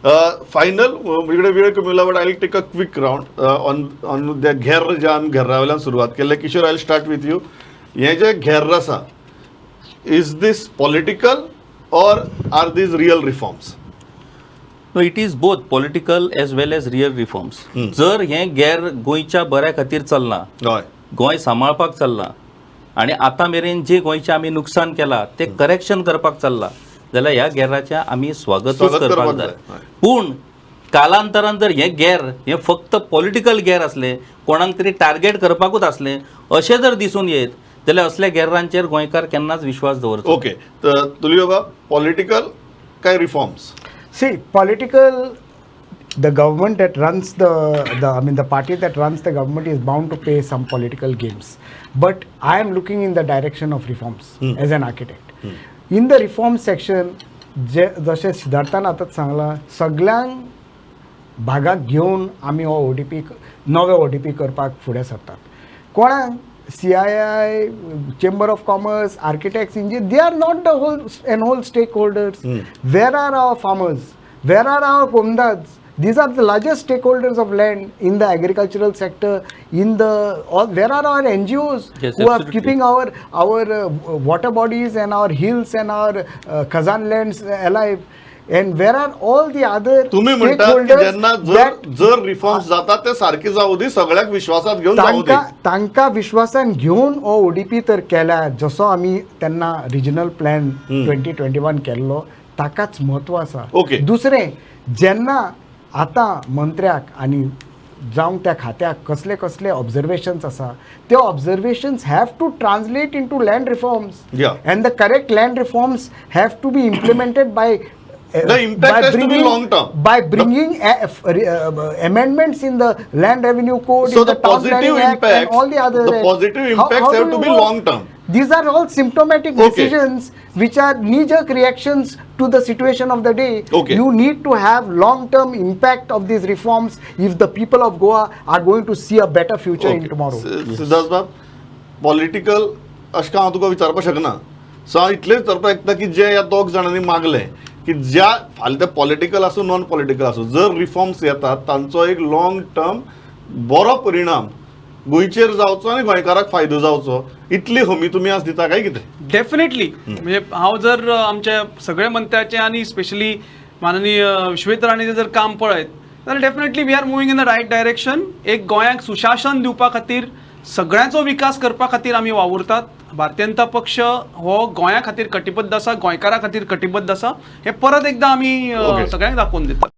Final इकडे वेळ कमी but I will take a quick round on the घेर जे आमी घेर्रा वयल्यान सुरवात केले. Kishore, I will start with you. हे जे घेर आसा, is these political or are these real reforms? No, it is both political as well as real reforms. जर हे गैर गोंयच्या बऱ्या खातीर चलना, गोंय सांबाळपाक चलना आणि आता मेरेन जे गोंयचे आमी नुकसान केला ते करेक्शन करपाक चलला जाल्यार ह्या गैराचें आमी स्वागतूच करपाक जाय. पूण कालांतरान जर हे गैर हे फक्त पॉलिटिकल गैर असले, कोणाक तरी टार्गेट करपाकूच असले अशें जर दिसून येत जाल्यार असल्या गैरांचेर गोंयकार केन्नाच विश्वास दवरचो. ओके, तर तुली बाबा पॉलिटिकल काय reforms? See, political, the government that runs the party that runs the government is bound to play some political games. But I am looking in the direction of reforms as an architect. In the reform section, जशें सिद्धार्थान आतांच सांगलां, सगळ्यांक भागाक घेवन आमी हो ODP नवे ODP करपाक फुडें सरतात. कोणाक CII, Chamber of Commerce, architects, engineers, they are not the whole stakeholders. Where are our farmers? Where are our pomdads? These are the largest stakeholders of land in the agricultural sector. Where are our NGOs who are keeping our water bodies and our hills and our Khazan lands alive? And where are all the other तुम्ही म्हणतात की ज्यांना जर reforms जातात ते सारखे जाऊ दे, सगळ्याक विश्वासात घेऊन जाऊ दे. तांकां विश्वासान घेवन हो ODP तर केला, जसो आमी तेन्ना रिजनल प्लॅन 2021 केल्लो ताकाच म्हत्व आसा. दुसरें, जेन्ना आतां मंत्र्याक आनी जावं त्या खात्याक कसले कसले ऑब्झर्वेशन्स आसा, ते observations have to translate into land reforms and the correct land reforms have to be implemented by impact has to be long term. By bringing amendments in the land revenue code, so in the positive impacts, and all the other positive impacts have to be long term. These are all symptomatic decisions which are knee-jerk reactions to the situation of the day. You need to have long-term impact of these reforms if the people of Goa are going to see a better future in tomorrow. Siddharth बाब, political अशें हांव तुका विचारपाक शकना. So हांव इतलेंच विचारपाक शकता की जे ह्या दोग जाणांनी मागले की ज्या फाल्यां ते पॉलिटिकल आसूं नॉन पॉलिटिकल आसूं, जर रिफॉर्म्स येतात तांचो एक लॉंग टर्म बरो परिणाम गोंयचेर जावचो आनी गोंयकाराक फायदो जावचो, इतली हमी तुमी आज दिता काय कितें? डेफिनेटली. म्हणजे हांव जर आमच्या सगळ्या मंत्र्याचे आणि स्पेशली माननीय विश्वेश्वरांचे जर काम पळयत जाल्यार definitely we are moving in the right direction. एक गोंयाक सुशासन दिवपा खातीर, सगळ्यांचो विकास करपा खातीर आमी वावुरतात. भारतीय जनता पक्ष हो गोंया खातीर कटिबद्ध आसा, गोंयकारा खातीर कटिबद्ध आसा. हे परत एकदा आमी सगळ्यांक दाखोवन दितात.